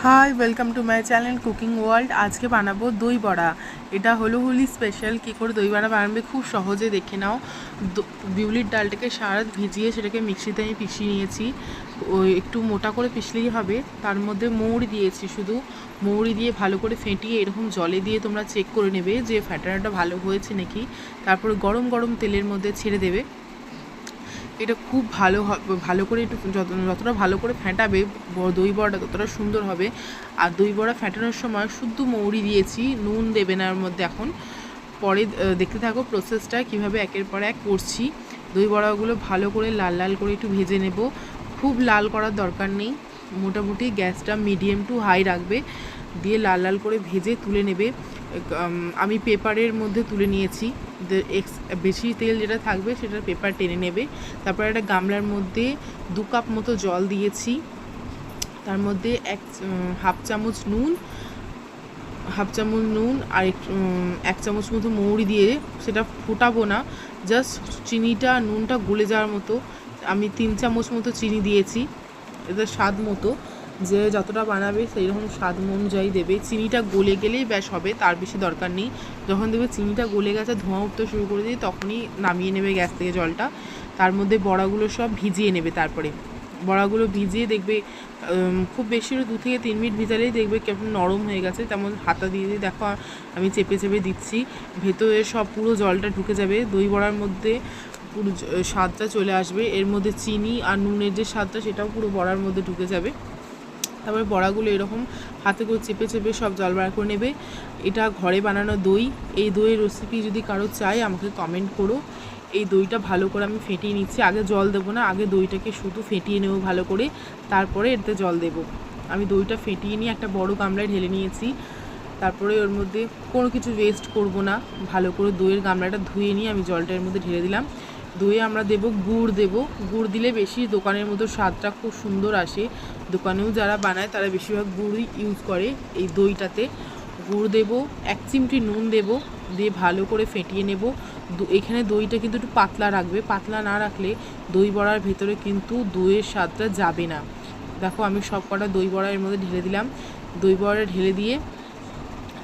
High, welcome to my channel cooking world. আজকে বানাবো দই বড়া। এটা হলো হোলি স্পেশাল। কী করে দই বড়া বানাবে খুব সহজে দেখে নাও। বিউলির ডালটাকে সারা রাত ভিজিয়ে সেটাকে মিক্সিতে আমি পিষিয়ে নিয়েছি। ওই একটু মোটা করে পিষলেই হবে। তার মধ্যে মৌরি দিয়েছি, শুধু মৌরি দিয়ে ভালো করে ফেটিয়ে এরকম জলে দিয়ে তোমরা চেক করে নেবে যে ফ্যাটানোটা ভালো হয়েছে নাকি। তারপরে গরম গরম তেলের মধ্যে ছেড়ে দেবে। এটা খুব ভালো করে একটু যতটা ভালো করে ফেটাবে দই বড়াটা ততটা সুন্দর হবে। আর দই বড়া ফেটানোর সময় শুদ্ধ মৌরি দিয়েছি, নুন দেবে না এর মধ্যে। এখন পরে দেখতে থাকো প্রসেসটা কীভাবে একের পর এক করছি। দই বড়াগুলো ভালো করে লাল লাল করে একটু ভেজে নেব। খুব লাল করার দরকার নেই, মোটামুটি গ্যাসটা মিডিয়াম টু হাই রাখবে, দিয়ে লাল লাল করে ভেজে তুলে নেবে। আমি পেপারের মধ্যে তুলে নিয়েছি। বেশি তেল যেটা থাকবে সেটা পেপার টেনে নেবে। তারপর একটা গামলার মধ্যে 2 কাপ মতো জল দিয়েছি। তার মধ্যে হাফ চামচ নুন আর 1 চামচ মতো মৌরি দিয়ে সেটা ফোটাবো না, জাস্ট চিনিটা নুনটা গলে যাওয়ার মতো আমি 3 চামচ মতো চিনি দিয়েছি। এটা স্বাদ মতো, যে যতটা বানাবে সেই রকম স্বাদ অনুযায়ী দেবে। চিনিটা গলে গেলেই ব্যাস হবে, তার বেশি দরকার নেই। যখন দেখবে চিনিটা গলে গেছে, ধোঁয়া উঠতে শুরু করে দিয়ে, তখনই নামিয়ে নেবে গ্যাস থেকে জলটা। তার মধ্যে বড়াগুলো সব ভিজিয়ে নেবে। তারপরে বড়াগুলো ভিজিয়ে দেখবে খুব বেশি 2 থেকে 3 মিনিট ভিজালেই দেখবে কেমন নরম হয়ে গেছে। তেমন হাতা দিয়ে দেখো আমি চেপে চেপে দিচ্ছি, ভেতরে সব পুরো জলটা ঢুকে যাবে। দই বড়ার মধ্যে পুরো স্বাদটা চলে আসবে। এর মধ্যে চিনি আর নুনের যে স্বাদটা সেটাও পুরো বড়ার মধ্যে ঢুকে যাবে। তারপরে বড়াগুলো এরকম হাতে করে চেপে চেপে সব জল বার করে নেবে। এটা ঘরে বানানো দই। এই দইয়ের রেসিপি যদি কারো চাই আমাকে কমেন্ট করো। এই দইটা ভালো করে আমি ফেটিয়ে নিচ্ছি। আগে জল দেবো না, আগে দইটাকে শুধু ফেটিয়ে নেবো ভালো করে, তারপরে এতে জল দেবো। আমি দইটা ফেটিয়ে নিয়ে একটা বড় গামলায় ঢেলে নিয়েছি। তারপরে ওর মধ্যে কোনো কিছু ওয়েস্ট করব না, ভালো করে দইয়ের গামলাটা ধুয়ে নিয়ে আমি জলটা এর মধ্যে ঢেলে দিলাম। দইয়ে আমরা দেবো গুড়, গুড় দিলে বেশি দোকানের মতো স্বাদটা খুব সুন্দর আসে। দোকানেও যারা বানায় তারা বেশিরভাগ গুড়ই ইউজ করে। এই দইটাতে গুড় দেবো, 1 চিমটি নুন দেবো, দিয়ে ভালো করে ফেটিয়ে নেব। এখানে দইটা কিন্তু একটু পাতলা রাখবে, পাতলা না রাখলে দই বড়ার ভেতরে কিন্তু দইয়ের স্বাদটা যাবে না। দেখো আমি সব কটা দই বড়া এর মধ্যে ঢেলে দিলাম। দই বড়া ঢেলে দিয়ে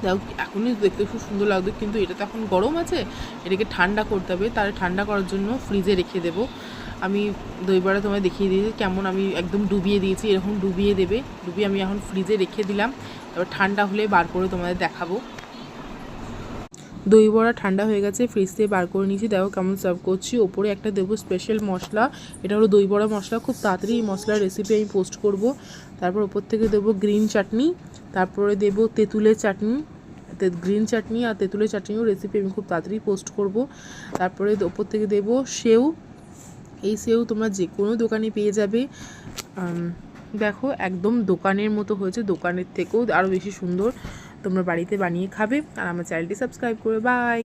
দেখো এখনই দেখতে খুব সুন্দর লাগবে, কিন্তু এটা তো এখন গরম আছে, এটাকে ঠান্ডা করতে হবে। তার ঠান্ডা করার জন্য ফ্রিজে রেখে দেবো। আমি দই বড়া তোমায় দেখিয়ে দিয়েছি কেমন আমি একদম ডুবিয়ে দিয়েছি, এরকম ডুবিয়ে দেবে। ডুবিয়ে আমি এখন ফ্রিজে রেখে দিলাম। তারপর ঠান্ডা হলে বার করে তোমাদের দেখাবো। দই বড়া ঠান্ডা হয়ে গেছে, ফ্রিজ থেকে বার করে নিয়েছি। দেখো কেমন সার্ভ করছি। ওপরে একটা দেবো স্পেশাল মশলা, এটা হলো দই বড়া মশলা। খুব তাড়াতাড়ি এই মশলার রেসিপি আমি পোস্ট করব। তারপর ওপর থেকে দেবো গ্রিন চাটনি, তারপরে দেবো তেঁতুলের চাটনি। গ্রিন চাটনি আর তেঁতুলের চাটনিও রেসিপি আমি খুব তাড়াতাড়ি পোস্ট করব। তারপরে ওপর থেকে দেবো সেউ। এই সেউ তোমরা যে কোনো দোকানে পেয়ে যাবে। দেখো একদম দোকানের মতো হয়েছে, দোকানের থেকেও আরও বেশি সুন্দর। তোমরা বাড়িতে বানিয়ে খাবে। আর আমার চ্যানেলটি সাবস্ক্রাইব করে। বাই।